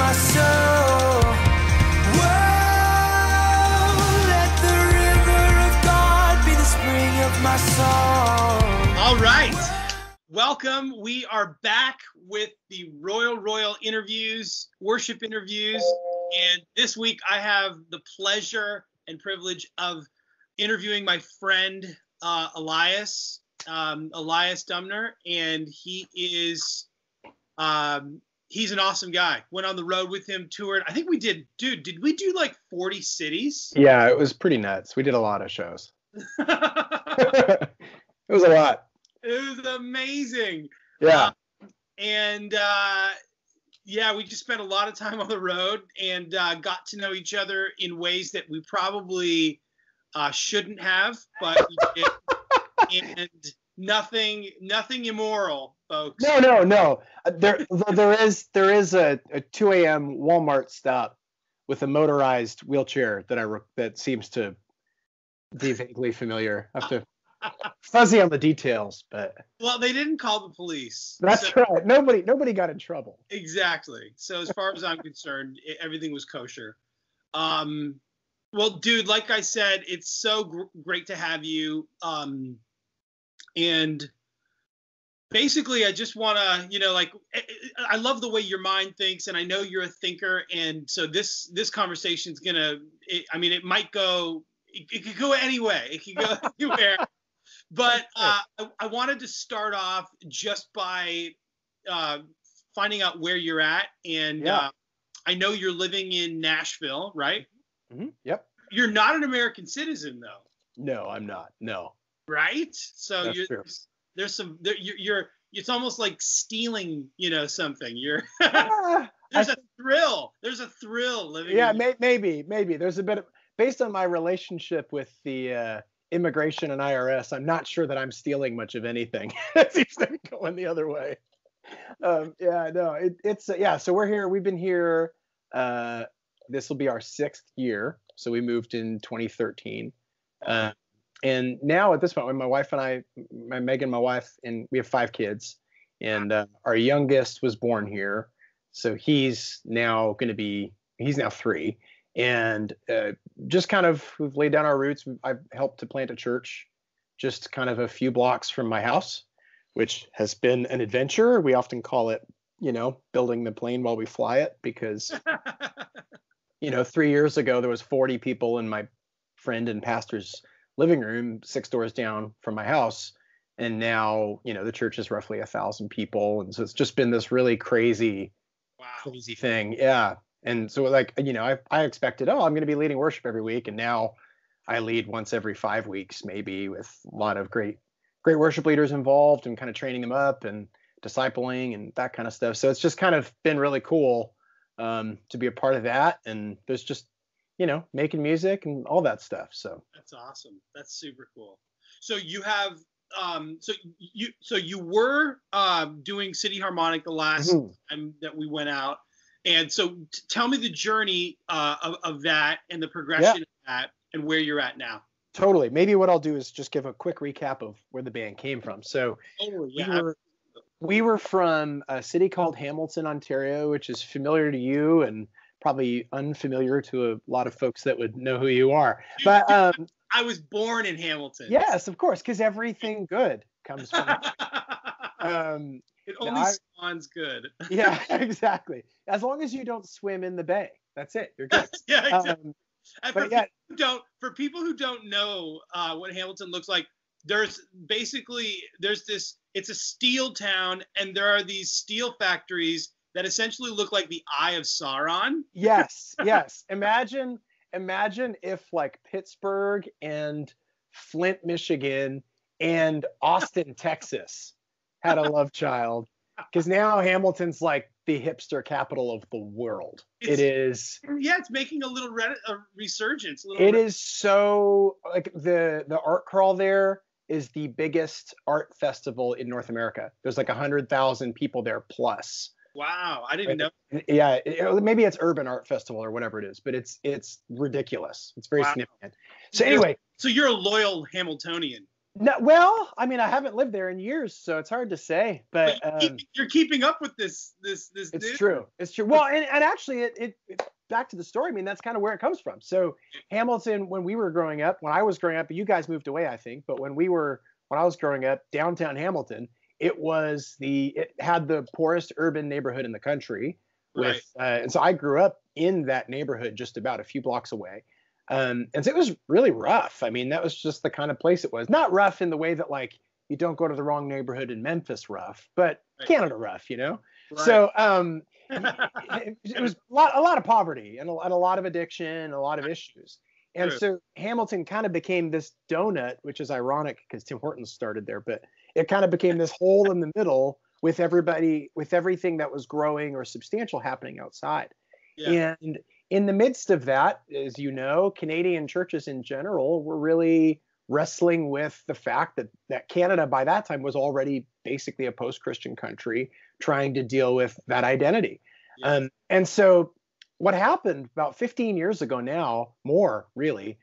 my soul. Whoa, let the river of God be the spring of my soul. All right. Welcome. We are back with the Royal interviews, worship interviews. And this week I have the pleasure and privilege of interviewing my friend, Elias Dummer. And he is, he's an awesome guy. Went on the road with him, toured. I think we did we do like 40 cities? Yeah, it was pretty nuts. We did a lot of shows. It was a lot. It was amazing. Yeah. Yeah, we just spent a lot of time on the road and got to know each other in ways that we probably shouldn't have, but we did. And nothing immoral, folks. No. There is a 2 a.m. Walmart stop with a motorized wheelchair that seems to be vaguely familiar. I have to fuzzy on the details, but well, they didn't call the police. That's right. Nobody got in trouble. Exactly. So as far as I'm concerned, everything was kosher. Well, dude, like I said, it's so great to have you. And basically, I just want to, I love the way your mind thinks, and I know you're a thinker. And so this conversation's it might go, it could go anyway. It could go anywhere. But I wanted to start off just by finding out where you're at. And I know you're living in Nashville, right? Mm-hmm. Yep. You're not an American citizen, though. No, I'm not. No. Right? So there's some it's almost like stealing, something. There's a thrill. There's a thrill living. Yeah, maybe. There's a bit of, based on my relationship with the immigration and IRS, I'm not sure that I'm stealing much of anything. It seems to be going the other way. So we're here. We've been here. This will be our 6th year. So we moved in 2013. And now at this point, when my wife and I, Megan, my wife, and we have 5 kids, and our youngest was born here. So he's now 3. And just kind of, we've laid down our roots. I've helped to plant a church just kind of a few blocks from my house, which has been an adventure. We often call it, building the plane while we fly it, because, 3 years ago, there was 40 people in my friend and pastor's living room 6 doors down from my house. And now, the church is roughly 1,000 people. And so it's just been this really crazy thing. Yeah. And so I expected, I'm going to be leading worship every week. And now I lead once every 5 weeks, maybe, with a lot of great worship leaders involved and kind of training them up and discipling and that kind of stuff. So it's just kind of been really cool to be a part of that. And there's just, making music and all that stuff. So that's awesome. That's super cool. So you have, you were doing City Harmonic the last time that we went out. And so tell me the journey of that and the progression of that and where you're at now. Totally. Maybe what I'll do is just give a quick recap of where the band came from. So we were from a city called Hamilton, Ontario, which is familiar to you and probably unfamiliar to a lot of folks that would know who you are. But I was born in Hamilton. Yes, of course, because everything good comes from it only spawns good. Yeah, exactly. As long as you don't swim in the bay, that's it. You're good. Yeah, exactly. For people who don't know what Hamilton looks like, there's this. It's a steel town, and there are these steel factories that essentially look like the Eye of Sauron. Yes. Imagine if like Pittsburgh and Flint, Michigan, and Austin, Texas had a love child, because now Hamilton's like the hipster capital of the world. It's making a little resurgence. It is so, like, the art crawl there is the biggest art festival in North America. There's like 100,000 people there plus. Wow, I didn't know. Yeah, maybe it's Urban Art Festival or whatever it is, but it's ridiculous. It's very significant. So anyway, so you're a loyal Hamiltonian. No, well, I mean, I haven't lived there in years, so it's hard to say. But You're keeping up with this it's news. true. It's true. Well, and actually, it back to the story. I mean, that's kind of where it comes from. So Hamilton, when we were growing up, when I was growing up, you guys moved away, I think. But when I was growing up, downtown Hamilton, it had the poorest urban neighborhood in the country. Right. And so I grew up in that neighborhood, just about a few blocks away. And so it was really rough. I mean, that was just the kind of place it was. Not rough in the way that like you don't go to the wrong neighborhood in Memphis rough, but Right. Canada rough, you know? Right. So it was a lot of poverty and a lot of addiction, a lot of issues. And True. so Hamilton kind of became this donut, which is ironic because Tim Hortons started there, but it kind of became this hole in the middle with everything that was growing or substantial happening outside. Yeah. And in the midst of that, as you know, Canadian churches in general were really wrestling with the fact that Canada by that time was already basically a post-Christian country trying to deal with that identity. Yeah. And so what happened about 15 years ago now, more really,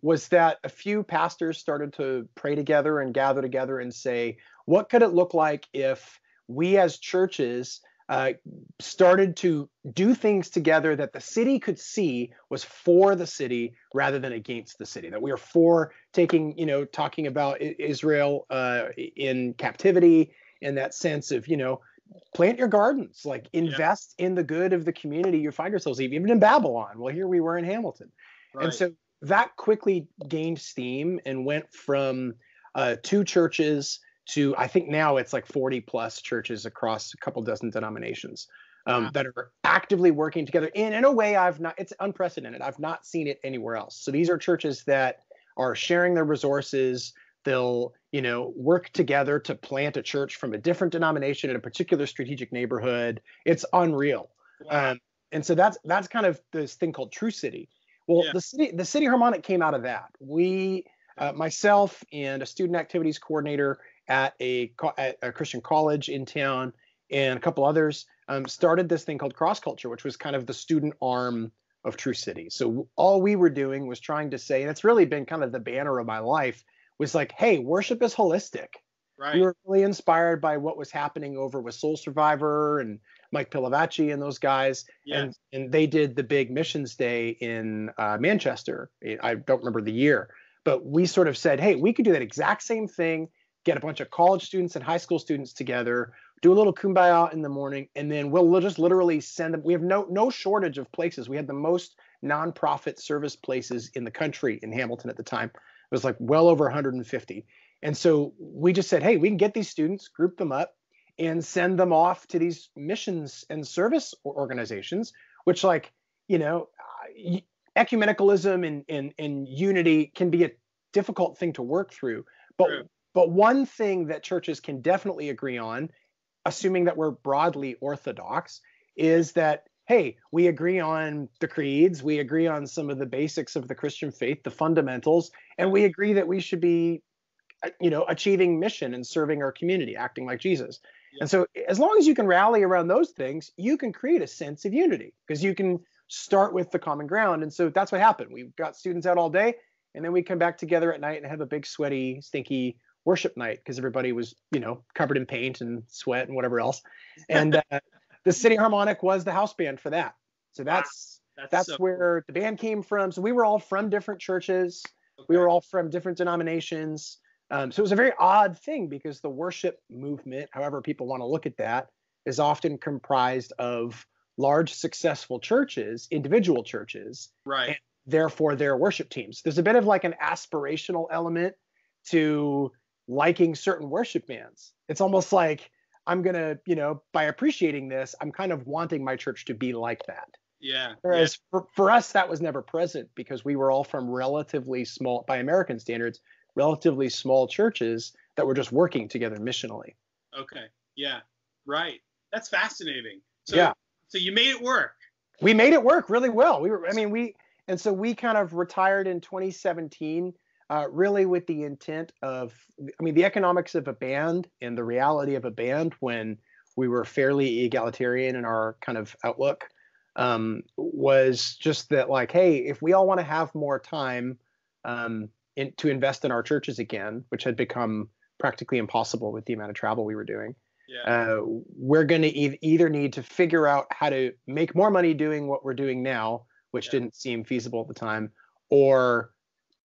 was that a few pastors started to pray together and gather together and say, what could it look like if we as churches started to do things together that the city could see was for the city rather than against the city, that we are for talking about Israel in captivity, in that sense of, plant your gardens, like invest in the good of the community you find yourselves, even in Babylon. Well, here we were in Hamilton. Right. And so that quickly gained steam and went from 2 churches to, I think now it's like 40 plus churches across a couple dozen denominations that are actively working together in a way it's unprecedented. I've not seen it anywhere else. So these are churches that are sharing their resources. They'll, work together to plant a church from a different denomination in a particular strategic neighborhood. It's unreal. Wow. And so that's kind of this thing called True City. Well, the City Harmonic came out of that. We, myself and a student activities coordinator at a Christian college in town and a couple others started this thing called Cross Culture, which was kind of the student arm of True City. So all we were doing was trying to say, and it's really been kind of the banner of my life, was like, hey, worship is holistic. Right. We were really inspired by what was happening over with Soul Survivor and Mike Pilavachi and those guys. Yeah. And they did the big missions day in Manchester. I don't remember the year, but we sort of said, hey, we could do that exact same thing, get a bunch of college students and high school students together, do a little kumbaya in the morning, and then we'll just literally send them. We have no shortage of places. We had the most nonprofit service places in the country in Hamilton at the time. It was like well over 150. And so we just said, hey, we can get these students, group them up, and send them off to these missions and service organizations, which ecumenicalism and unity can be a difficult thing to work through. But one thing that churches can definitely agree on, assuming that we're broadly orthodox, is that, hey, we agree on the creeds, we agree on some of the basics of the Christian faith, the fundamentals, and we agree that we should be, achieving mission and serving our community, acting like Jesus. Yeah. And so as long as you can rally around those things, you can create a sense of unity because you can start with the common ground. And so that's what happened. We've got students out all day, and then we come back together at night and have a big sweaty, stinky worship night because everybody was, covered in paint and sweat and whatever else. And the City Harmonic was the house band for that. So that's where the band came from. So we were all from different churches. Okay. We were all from different denominations. So it was a very odd thing because the worship movement, however people want to look at that, is often comprised of large successful churches, individual churches, right? And therefore their worship teams. There's a bit of like an aspirational element to liking certain worship bands. It's almost like I'm going to, by appreciating this, I'm kind of wanting my church to be like that. Yeah. Whereas for us, that was never present because we were all from relatively small, by American standards, relatively small churches that were just working together missionally. Okay. Yeah. Right. That's fascinating. So you made it work. We made it work really well. And so we kind of retired in 2017, really with the intent of, the economics of a band and the reality of a band when we were fairly egalitarian in our kind of outlook, was just that like, hey, if we all want to have more time, to invest in our churches again, which had become practically impossible with the amount of travel we were doing. Yeah. We're going to either need to figure out how to make more money doing what we're doing now, which didn't seem feasible at the time, or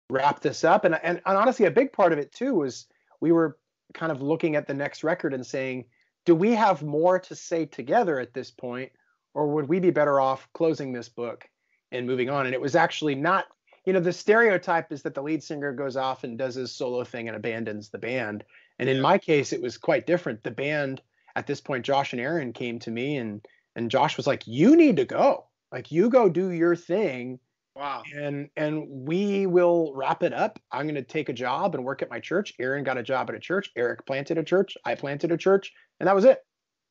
wrap this up. And honestly, a big part of it too was we were kind of looking at the next record and saying, do we have more to say together at this point, or would we be better off closing this book and moving on? And it was actually not, the stereotype is that the lead singer goes off and does his solo thing and abandons the band. And in my case, it was quite different. The band at this point, Josh and Aaron came to me, and Josh was like, you need to go. Like, you go do your thing. Wow. And we will wrap it up. I'm going to take a job and work at my church. Aaron got a job at a church. Eric planted a church. I planted a church. And that was it.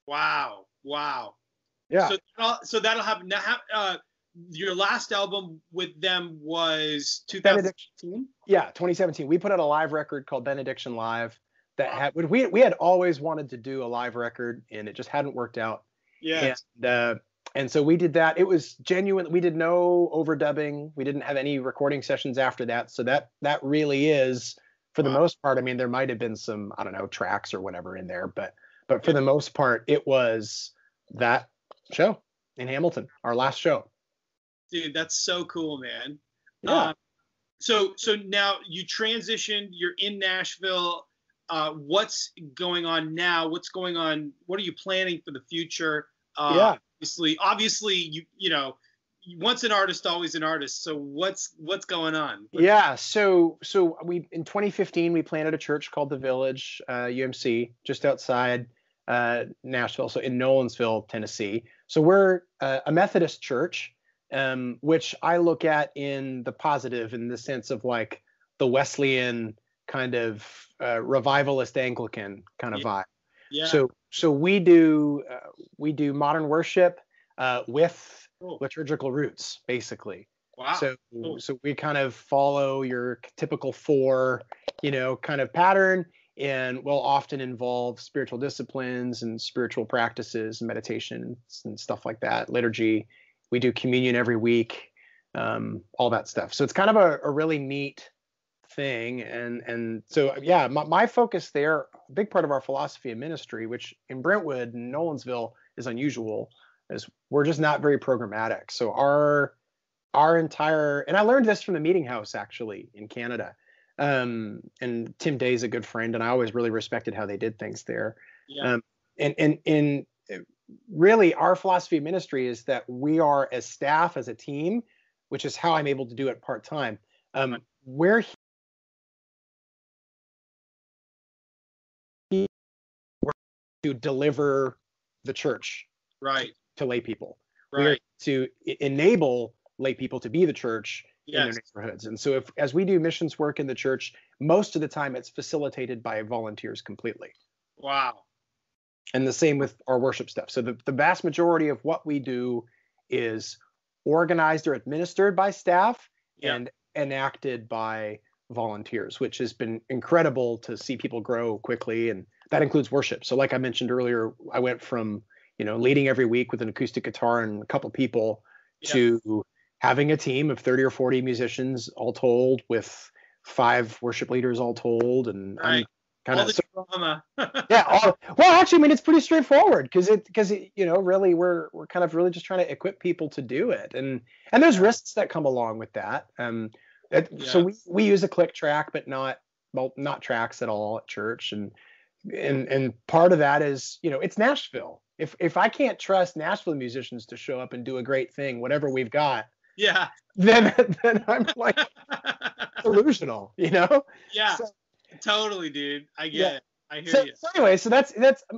Wow. Yeah. So that'll happen. Now, your last album with them was 2017? Yeah, 2017. We put out a live record called Benediction Live that had we had always wanted to do a live record, and it just hadn't worked out. Yeah. And so we did that. It was genuine. We did no overdubbing. We didn't have any recording sessions after that. So that really is, for the most part, I mean, there might have been some, I don't know, tracks or whatever in there, but for the most part, it was that show in Hamilton, our last show. Dude, that's so cool, man. Yeah. So now you transitioned, you're in Nashville. What's going on now? What's going on? What are you planning for the future? Obviously, you know, once an artist, always an artist. So what's going on? Yeah. So we, in 2015, we planted a church called the Village, UMC, just outside Nashville. So in Nolensville, Tennessee. So we're a Methodist church, which I look at in the positive, in the sense of like the Wesleyan kind of revivalist Anglican kind of vibe. Yeah. So we do modern worship with liturgical roots, basically. Wow. So we kind of follow your typical 4, kind of pattern, and will often involve spiritual disciplines and spiritual practices and meditations and stuff like that. Liturgy. We do communion every week, all that stuff. So it's kind of a really neat thing. And so, yeah, my focus there, a big part of our philosophy of ministry, which in Brentwood and Nolensville is unusual, is we're just not very programmatic. So our entire, and I learned this from the Meeting House actually in Canada. And Tim Day's a good friend, and I always really respected how they did things there. Yeah. And really, our philosophy of ministry is that we are, as staff, as a team, which is how I'm able to do it part-time. We're here to deliver the church to lay people. We're to enable lay people to be the church in their neighborhoods. And so as we do missions work in the church, most of the time it's facilitated by volunteers completely. Wow. And the same with our worship stuff. So the vast majority of what we do is organized or administered by staff and enacted by volunteers, which has been incredible to see people grow quickly. And that includes worship. So like I mentioned earlier, I went from, leading every week with an acoustic guitar and a couple people to having a team of 30 or 40 musicians all told, with 5 worship leaders all told. And I'm kind of drama. well, actually, I mean, it's pretty straightforward because really we're kind of really just trying to equip people to do it, and there's risks that come along with that. So we use a click track, but not tracks at all at church, and part of that is, it's Nashville. If I can't trust Nashville musicians to show up and do a great thing, whatever we've got, then I'm like delusional, Yeah. So, totally, dude. I get it. I hear you. So anyway, so that's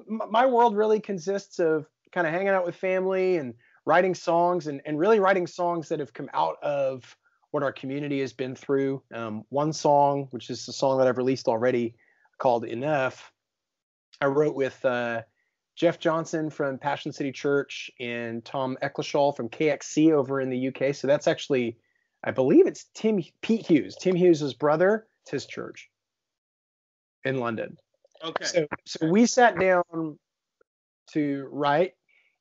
my world really consists of kind of hanging out with family and writing songs, and really writing songs that have come out of what our community has been through. One song, which is a song that I've released already, called Enough, I wrote with Jeff Johnson from Passion City Church and Tom Eccleshall from KXC over in the UK. So that's actually, I believe it's Pete Hughes. Tim Hughes' brother. It's his church in London. Okay. So we sat down to write,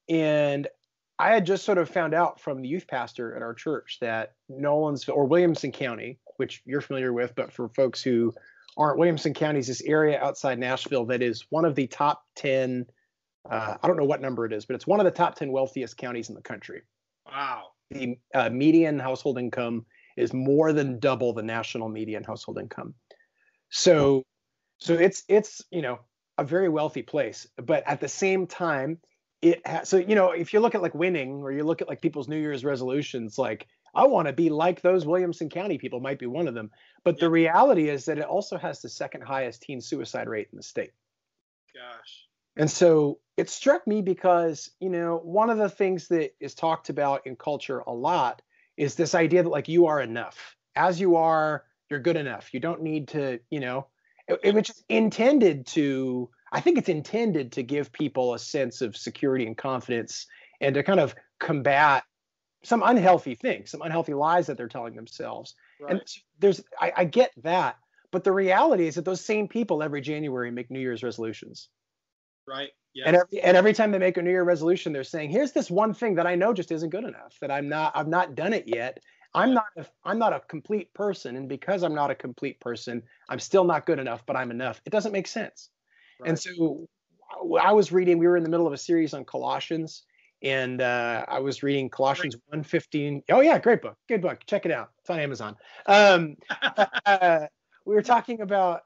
and I had just sort of found out from the youth pastor at our church that Nolensville, or Williamson County, which you're familiar with, but for folks who aren't, Williamson County is this area outside Nashville that is one of the top 10. I don't know what number it is, but it's one of the top 10 wealthiest counties in the country. Wow. The median household income is more than double the national median household income. So it's a very wealthy place, but at the same time, it has, so if you look at like winning, or you look at like people's New Year's resolutions, like I want to be like those Williamson County people, might be one of them. But the reality is that it also has the second highest teen suicide rate in the state. Gosh. And so it struck me because, one of the things that is talked about in culture a lot is this idea that like you are enough. As you are, you're good enough. You don't need to, which is intended to, I think it's intended to give people a sense of security and confidence, and to kind of combat some unhealthy things, some unhealthy lies that they're telling themselves. Right. And I get that, but the reality is that those same people every January make New Year's resolutions. Right. Yeah. And every time they make a New Year resolution, they're saying, here's this one thing that I know just isn't good enough, that I've not done it yet. I'm not a complete person. And because I'm not a complete person, I'm still not good enough, but I'm enough. It doesn't make sense. Right. And so I was reading, we were in the middle of a series on Colossians, and I was reading Colossians 1:15. Oh yeah, great book. Good book. Check it out. It's on Amazon. We were talking about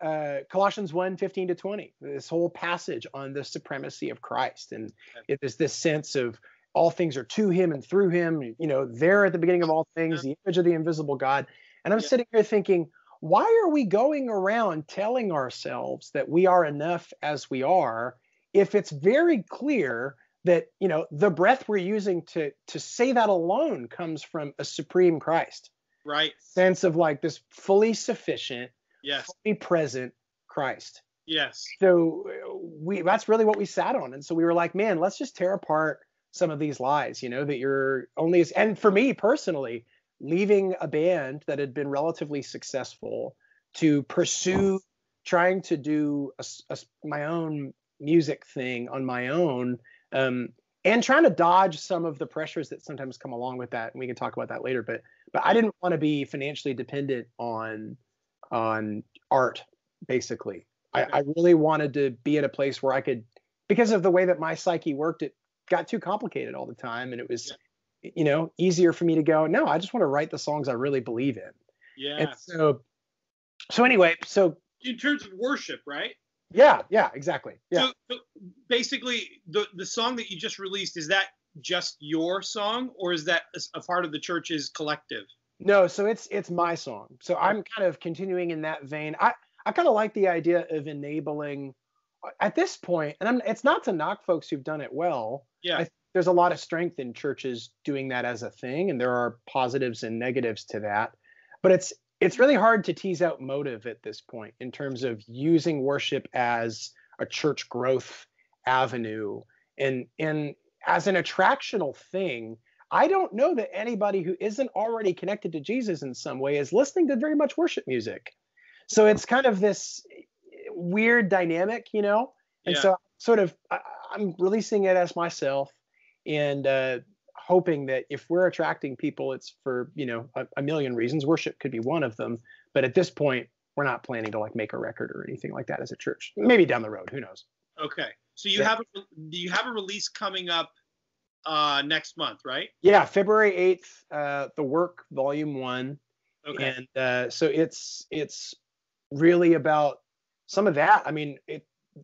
Colossians 1:15-20, this whole passage on the supremacy of Christ. And it is this sense of all things are to him and through him, there at the beginning of all things, the image of the invisible God. And I'm sitting here thinking, why are we going around telling ourselves that we are enough as we are, if it's very clear that, the breath we're using to say that alone comes from a supreme Christ? Right. Sense of like this fully sufficient, yes, fully present Christ. Yes. So that's really what we sat on. And so we were like, man, let's just tear apart some of these lies, that you're only as, and for me personally, leaving a band that had been relatively successful to pursue trying to do my own music thing on my own, and trying to dodge some of the pressures that sometimes come along with that. And we can talk about that later, but I didn't want to be financially dependent on art, basically. Okay. I really wanted to be in a place where I could, because of the way that my psyche worked, it got too complicated all the time. And it was, easier for me to go, no, I just want to write the songs I really believe in. Yeah. And so anyway, so in terms of worship, right? Yeah, exactly. Yeah. So basically the song that you just released, is that just your song, or is that a part of the church's collective? No, so it's my song. So I'm kind of continuing in that vein. I kind of like the idea of enabling at this point, and it's not to knock folks who've done it well. Yeah. There's a lot of strength in churches doing that as a thing, and there are positives and negatives to that. But it's really hard to tease out motive at this point in terms of using worship as a church growth avenue and as an attractional thing. I don't know that anybody who isn't already connected to Jesus in some way is listening to very much worship music. So it's kind of this weird dynamic, And so sort of I'm releasing it as myself, and hoping that if we're attracting people, it's for, a million reasons. Worship could be one of them. But at this point, we're not planning to like make a record or anything like that as a church. Maybe down the road, who knows? Okay. So do you have a release coming up next month, right? Yeah, February 8th, The Work Volume 1. Okay. And so it's really about some of that. I mean,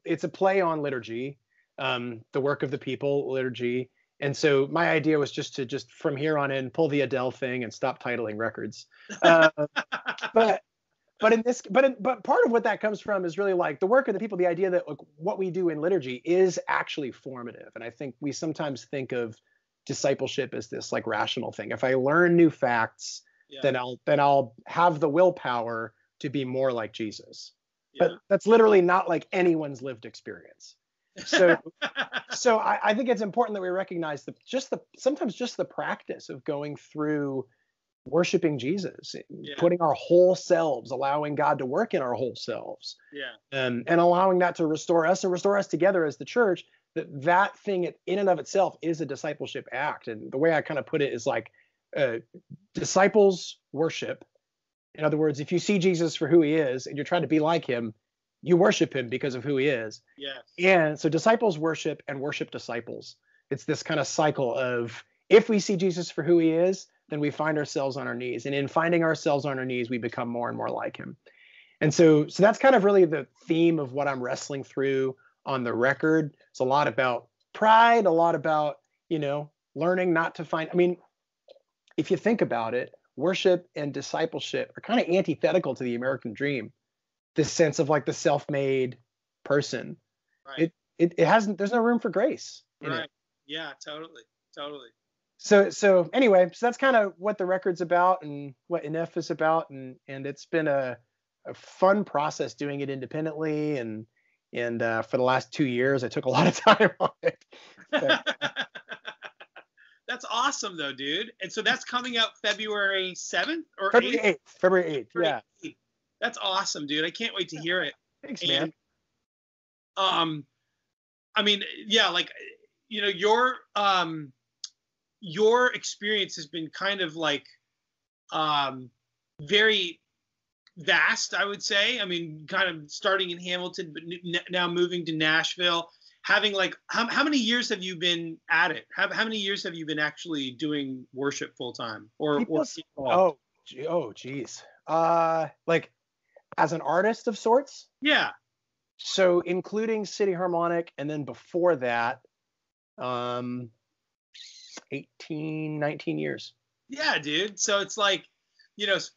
it's a play on liturgy, the work of the people, liturgy. And so my idea was just from here on in, pull the Adele thing and stop titling records. But part of what that comes from is really like the work of the people, the idea that like what we do in liturgy is actually formative. And I think we sometimes think of discipleship as this like rational thing. If I learn new facts, then I'll have the willpower to be more like Jesus. But that's literally not like anyone's lived experience. So I think it's important that we recognize that sometimes just the practice of going through worshiping Jesus, putting our whole selves, allowing God to work in our whole selves, and allowing that to restore us and restore us together as the church, that thing in and of itself is a discipleship act. And the way I kind of put it is like disciples worship, In other words, if you see Jesus for who he is and you're trying to be like him, you worship him because of who he is. Yes. And so disciples worship and worship disciples. It's this kind of cycle of, if we see Jesus for who he is, then we find ourselves on our knees. And in finding ourselves on our knees, we become more and more like him. And so that's kind of really the theme of what I'm wrestling through on the record. It's a lot about pride, a lot about, learning not to find, I mean, if you think about it, worship and discipleship are kind of antithetical to the American dream. This sense of like the self-made person. Right. It hasn't, there's no room for grace. Right. Yeah, totally. So anyway, so that's kind of what the record's about and what NF is about. And it's been a fun process doing it independently. And for the last 2 years, I took a lot of time on it. That's awesome though, dude. And so that's coming out February 7th or February 8th? 8th. February 8th. Yeah. 8th. That's awesome, dude. I can't wait to hear it. Thanks, man. I mean, yeah, like, your experience has been kind of like very vast, I would say. I mean, kind of starting in Hamilton, but now moving to Nashville. Having like, how many years have you been at it? How many years have you been actually doing worship full time? Geez. Like as an artist of sorts? Yeah. So including City Harmonic, and then before that, 18, 19 years. Yeah, dude. So it's like,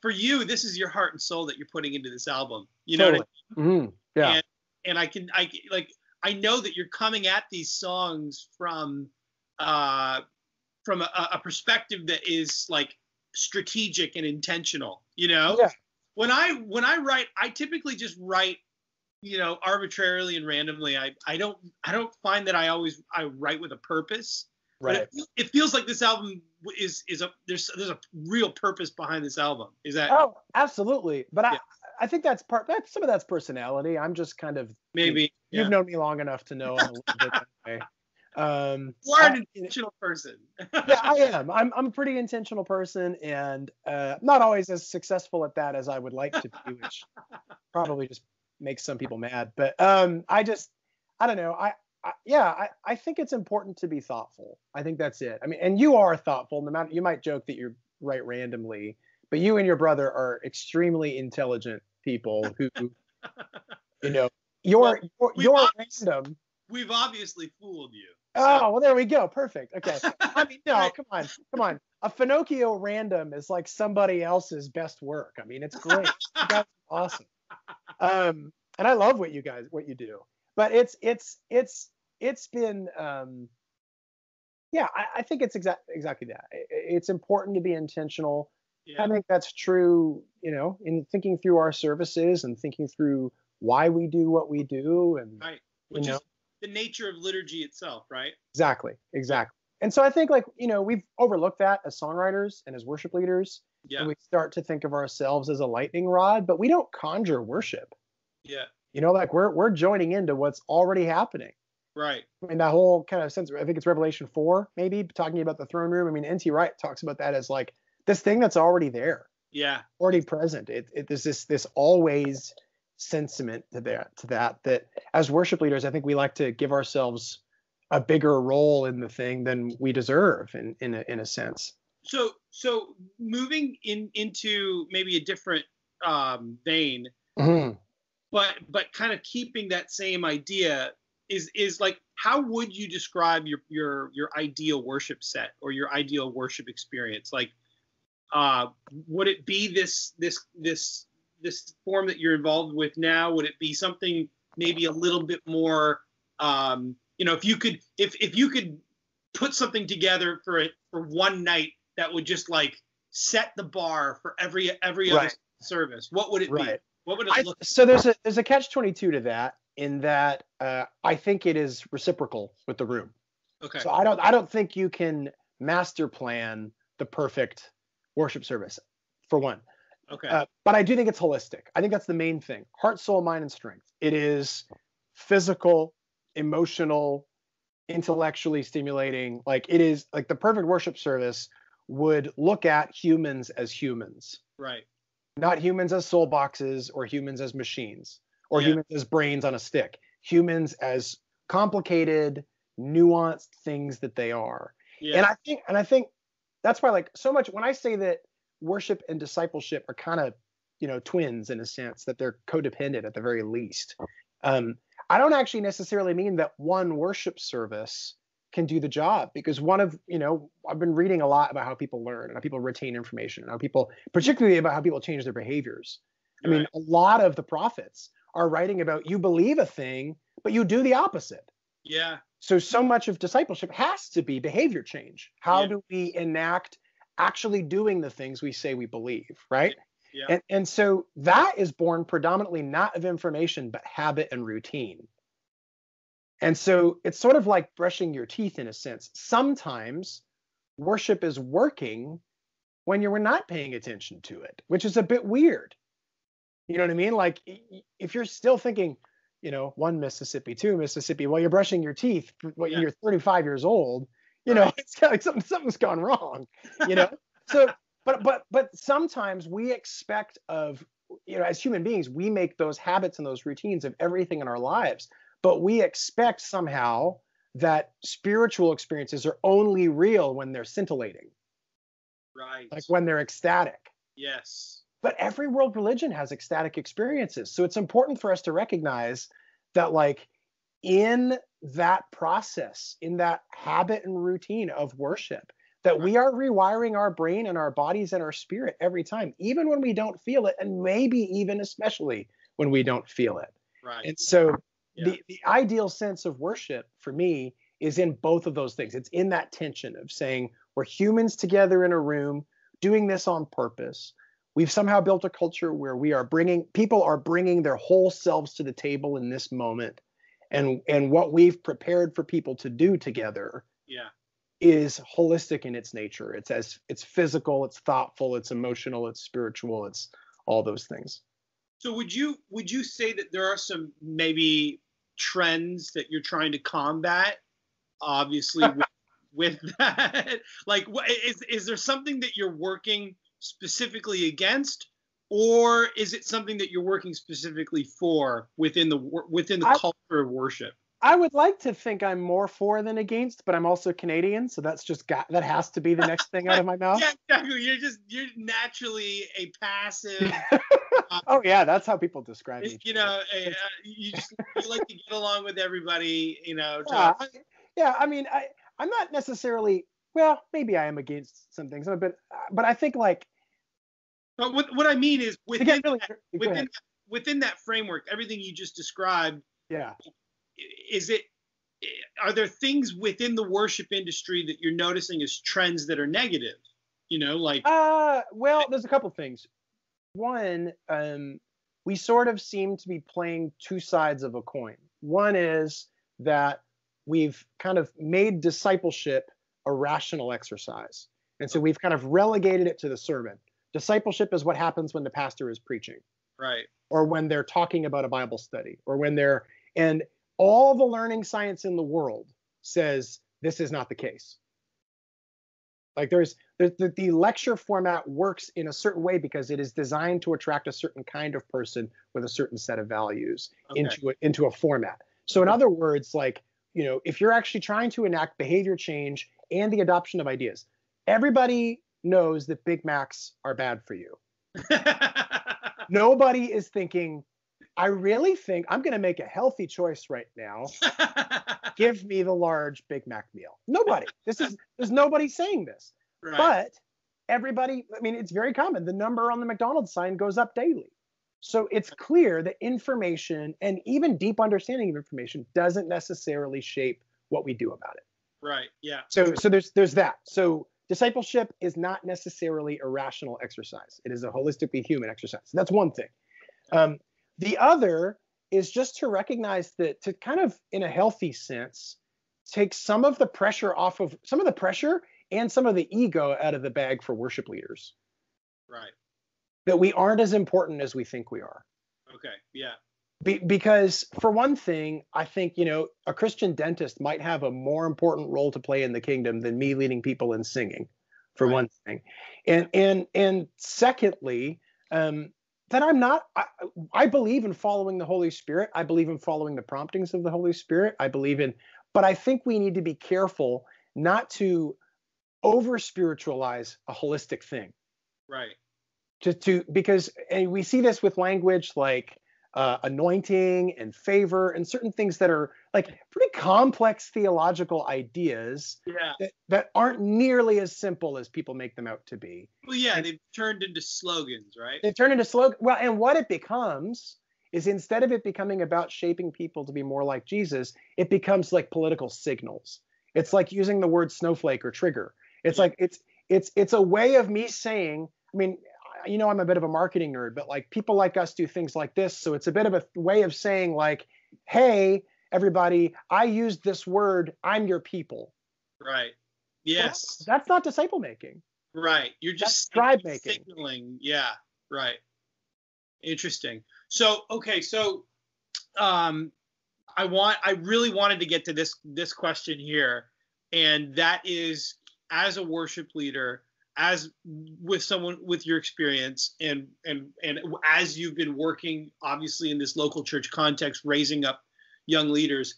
for you, this is your heart and soul that you're putting into this album. You know Totally. what I mean? Mm-hmm. Yeah. I know that you're coming at these songs from a perspective that is like strategic and intentional, Yeah. When I write, I typically just write, arbitrarily and randomly. I don't find that I write with a purpose. Right. But it feels like this album there's a real purpose behind this album. Is that? Oh, absolutely. But Yeah. I think some of that's personality. I'm just kind of, Maybe. You've known me long enough to know I'm a little bit that way. You are an intentional person. Yeah, I am. I'm a pretty intentional person, and not always as successful at that as I would like to be, which probably just makes some people mad. But I don't know. I think it's important to be thoughtful. I think that's it. I mean, and you are thoughtful. No matter, you might joke that you write randomly, but you and your brother are extremely intelligent people who, you're random. We've obviously fooled you. Oh, well, there we go. Perfect. Okay. I mean, no, come on. A Finocchio random is like somebody else's best work. I mean, it's great. You guys are awesome. And I love what you do. But it's been, I think it's exactly that. It's important to be intentional. Yeah. I think that's true, in thinking through our services and thinking through why we do what we do. And, right. Which is the nature of liturgy itself, right? Exactly. And so I think we've overlooked that as songwriters and as worship leaders. Yeah. And we start to think of ourselves as a lightning rod, but we don't conjure worship. Yeah. We're joining into what's already happening. Right. I mean, that whole kind of sense, I think it's Revelation 4, maybe, talking about the throne room. I mean, N.T. Wright talks about that as like this thing that's already there. Yeah. Already present. There's this always sentiment to that as worship leaders, I think we like to give ourselves a bigger role in the thing than we deserve in a sense. So moving into maybe a different vein, mm-hmm. but kind of keeping that same idea is like, how would you describe your ideal worship set or your ideal worship experience? Like, would it be this form that you're involved with now? Would it be something maybe a little bit more, if you could put something together for one night that would just like set the bar for every other service, what would it be? What would it look like? So there's a catch-22 to that, in that I think it is reciprocal with the room. Okay. So I don't think you can master plan the perfect worship service, for one. Okay. But I do think it's holistic. I think that's the main thing. Heart, soul, mind, and strength. It is physical, emotional, intellectually stimulating. Like, it is like the perfect worship service would look at humans as humans. Right. not humans as soul boxes or humans as machines or Yeah. humans as brains on a stick, humans as complicated, nuanced things that they are. Yeah. And I think that's why, like, so much when I say that worship and discipleship are kind of, twins in a sense, that they're codependent at the very least. I don't actually necessarily mean that one worship service can do the job, because I've been reading a lot about how people learn and how people retain information and how people, particularly about how people change their behaviors. I mean, a lot of the prophets are writing about, you believe a thing, but you do the opposite. Yeah. So much of discipleship has to be behavior change. How do we enact actually doing the things we say we believe, right? Yeah. And so that is born predominantly not of information, but habit and routine. And so it's sort of like brushing your teeth in a sense. Sometimes worship is working when you're not paying attention to it, which is a bit weird. You know what I mean? Like, if you're still thinking, one Mississippi, two Mississippi, while you're brushing your teeth when you're 35 years old, it's kind of like something's gone wrong, So, but sometimes we expect of, as human beings, we make those habits and those routines of everything in our lives, but we expect somehow that spiritual experiences are only real when they're scintillating. Right. Like when they're ecstatic. Yes. But every world religion has ecstatic experiences. So it's important for us to recognize that, like, in that process, in that habit and routine of worship, that we are rewiring our brain and our bodies and our spirit every time, even when we don't feel it, and maybe even especially when we don't feel it. Right. And so the ideal sense of worship for me is in both of those things. It's in that tension of saying we're humans together in a room doing this on purpose. We've somehow built a culture where people are bringing their whole selves to the table in this moment. And what we've prepared for people to do together is holistic in its nature. It's physical, it's thoughtful, it's emotional, it's spiritual, it's all those things. So would you say that there are some maybe trends that you're trying to combat, obviously, with that? Like, is there something that you're working specifically against, or is it something that you're working specifically for within the culture of worship? I would like to think I'm more for than against, but I'm also Canadian, so that has to be the next thing out of my mouth. Yeah, exactly. You're naturally a passive. Oh yeah, that's how people describe me. You like to get along with everybody. I mean, I'm not necessarily. Well, maybe I am against some things, but I think, like. But what I mean is within that framework, everything you just described. Yeah. Are there things within the worship industry that you're noticing as trends that are negative? Well, there's a couple things. One, we sort of seem to be playing two sides of a coin. One is that we've kind of made discipleship a rational exercise. And so we've kind of relegated it to the sermon. Discipleship is what happens when the pastor is preaching. Right. Or when they're talking about a Bible study, or and all the learning science in the world says this is not the case. Like the lecture format works in a certain way because it is designed to attract a certain kind of person with a certain set of values into a format. So in other words, like, if you're actually trying to enact behavior change and the adoption of ideas, everybody knows that Big Macs are bad for you. Nobody is thinking, I really think I'm going to make a healthy choice right now. Give me the large Big Mac meal. Nobody. There's nobody saying this. Right. But everybody, I mean, it's very common. The number on the McDonald's sign goes up daily. So it's clear that information and even deep understanding of information doesn't necessarily shape what we do about it. Right. Yeah. So there's that. So discipleship is not necessarily a rational exercise. It is a holistically human exercise. That's one thing. The other is just to recognize that, to kind of, in a healthy sense, take some of the pressure and some of the ego out of the bag for worship leaders. Right. That we aren't as important as we think we are. Okay. Yeah. Because for one thing, I think, a Christian dentist might have a more important role to play in the kingdom than me leading people in singing, for one thing. And secondly, that I believe in following the Holy Spirit. I believe in following the promptings of the Holy Spirit. But I think we need to be careful not to over spiritualize a holistic thing. Right. Because we see this with language like anointing and favor and certain things that are like pretty complex theological ideas that aren't nearly as simple as people make them out to be. Well, yeah, they've turned into slogans, right? They've turned into slogans. Well, and what it becomes is, instead of it becoming about shaping people to be more like Jesus, it becomes like political signals. It's like using the word snowflake or trigger. It's like it's a way of me saying, I mean, I'm a bit of a marketing nerd, but like people like us do things like this. So it's a bit of a way of saying like, hey, everybody, I used this word, I'm your people. Right. Yes. That's not disciple making. Right. You're just tribe making. Signaling. Yeah. Right. Interesting. So, okay. So, I really wanted to get to this question here. And that is, as a worship leader, as with someone with your experience and as you've been working obviously in this local church context, raising up young leaders,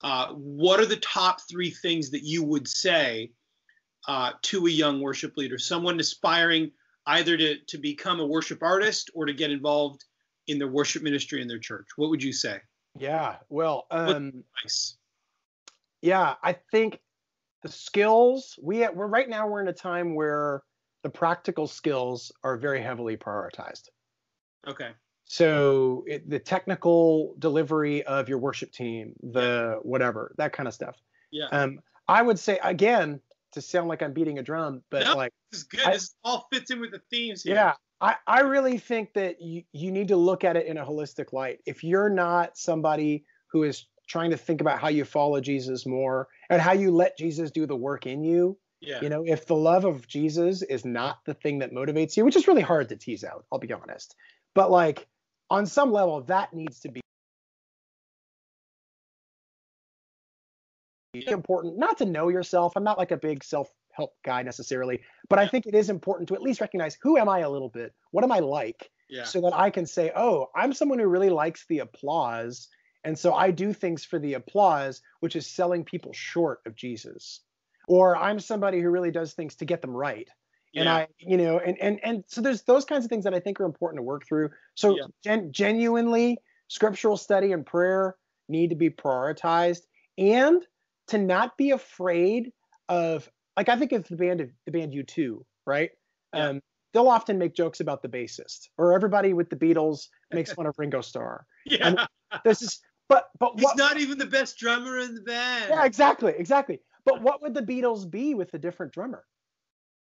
what are the top 3 things that you would say to a young worship leader, someone aspiring either to become a worship artist or to get involved in their worship ministry in their church? What would you say? Yeah, well, yeah, I think the skills we're right now, we're in a time where the practical skills are very heavily prioritized. Okay. So the technical delivery of your worship team, whatever, that kind of stuff. Yeah. I would say, again, to sound like I'm beating a drum, but no, this is good. This all fits in with the themes here. Yeah. I really think that you need to look at it in a holistic light. If you're not somebody who is trying to think about how you follow Jesus more and how you let Jesus do the work in you. Yeah. If the love of Jesus is not the thing that motivates you, which is really hard to tease out, I'll be honest. But like on some level, that needs to be important, not to know yourself. I'm not like a big self-help guy necessarily, but I think it is important to at least recognize, who am I a little bit? What am I like? Yeah. So that I can say, oh, I'm someone who really likes the applause. And so I do things for the applause, which is selling people short of Jesus. Or I'm somebody who really does things to get them right. Yeah. And so there's those kinds of things that I think are important to work through. So genuinely, scriptural study and prayer need to be prioritized, and to not be afraid of, like, I think of the band U2, right? Yeah. They'll often make jokes about the bassist, or everybody with the Beatles makes fun of Ringo Starr. Yeah. And this is, but he's not even the best drummer in the band. Yeah, exactly. But what would the Beatles be with a different drummer?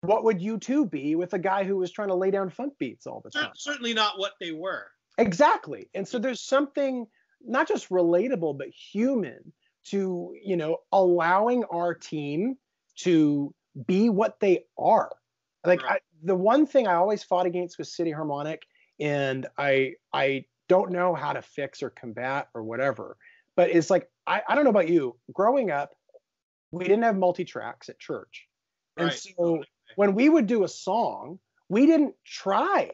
What would U2 be with a guy who was trying to lay down funk beats all the time? Certainly not what they were. Exactly. And so there's something not just relatable, but human to, allowing our team to be what they are. Like, right. The one thing I always fought against was City Harmonic, and I don't know how to fix or combat or whatever, but it's like, I don't know about you. Growing up, we didn't have multi-tracks at church. And right. So when we would do a song, we didn't try.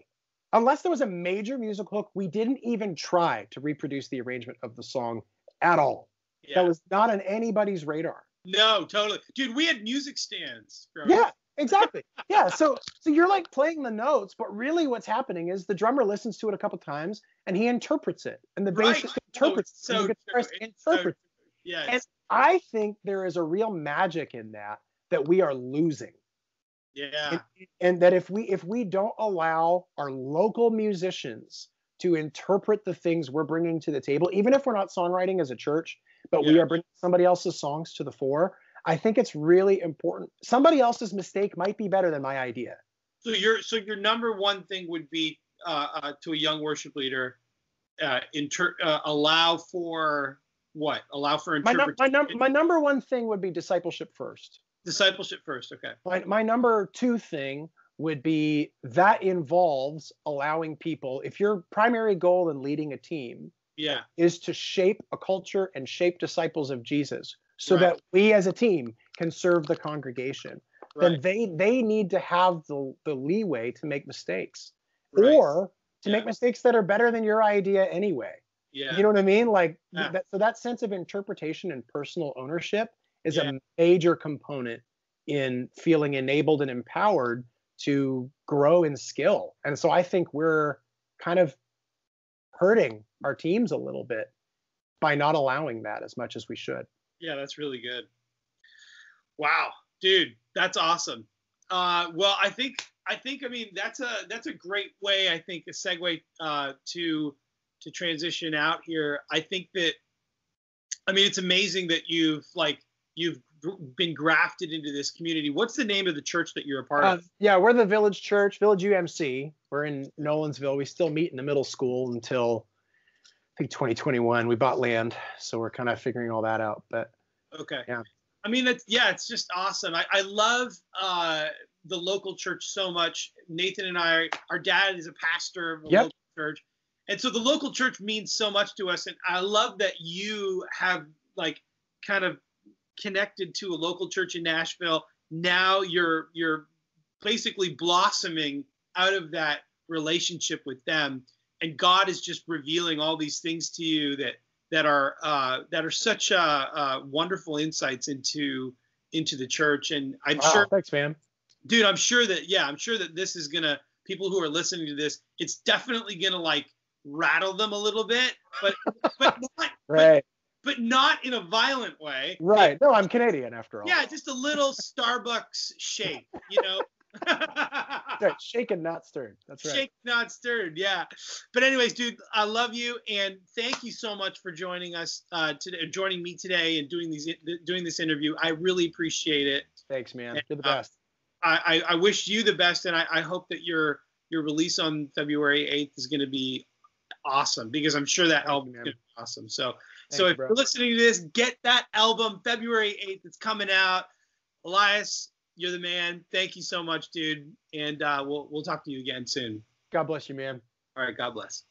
Unless there was a major musical hook, we didn't even try to reproduce the arrangement of the song at all. Yeah. That was not on anybody's radar. No, totally. Dude, we had music stands. Yeah, exactly. Yeah, so you're like playing the notes, but really what's happening is the drummer listens to it a couple times and he interprets it. And the bassist interprets it. And the guitarist interprets it. Yeah. And I think there is a real magic in that we are losing. Yeah. And that if we don't allow our local musicians to interpret the things we're bringing to the table, even if we're not songwriting as a church, but we are bringing somebody else's songs to the fore, I think it's really important. Somebody else's mistake might be better than my idea. So your number one thing would be to a young worship leader, allow for what? Allow for interpretation. My number one thing would be discipleship first. Discipleship first, okay. My number two thing would be that involves allowing people, if your primary goal in leading a team is to shape a culture and shape disciples of Jesus so that we as a team can serve the congregation, then they need to have the leeway to make mistakes. Or to make mistakes that are better than your idea anyway. Yeah. You know what I mean? Like Yeah. so that sense of interpretation and personal ownership is Yeah. a major component in feeling enabled and empowered to grow in skill. And so I think we're kind of hurting our teams a little bit by not allowing that as much as we should. Yeah, that's really good. Wow, dude, that's awesome. Well, I think I mean that's a great way, I think, a segue to transition out here. I think that, I mean, it's amazing that you've been grafted into this community. What's the name of the church that you're a part of? Yeah, we're the Village Church, Village UMC. We're in Nolensville. We still meet in the middle school until I think 2021. We bought land, so we're kind of figuring all that out. But okay, yeah. I mean, it's just awesome. I love the local church so much. Nathan and our dad is a pastor of a local church. And so the local church means so much to us. And I love that you have like kind of connected to a local church in Nashville. Now you're basically blossoming out of that relationship with them. And God is just revealing all these things to you that are such wonderful insights into the church. And I'm sure, thanks, man. Dude, I'm sure that this is gonna, people who are listening to this, it's definitely gonna like rattle them a little bit, but not right. But not in a violent way. Right. No, I'm Canadian after all. Yeah, just a little Starbucks shake, you know. Right. Shaken, not stirred. That's right. Shaken, not stirred. Yeah. But anyways, dude, I love you, and thank you so much for joining us today, joining me today, and doing this interview. I really appreciate it. Thanks, man. You're the best. I wish you the best, and I hope that your release on February 8th is going to be awesome, because I'm sure that album is going to be awesome. So if you're listening to this, get that album February 8th. It's coming out. Elias, you're the man. Thank you so much, dude. And we'll talk to you again soon. God bless you, man. All right. God bless.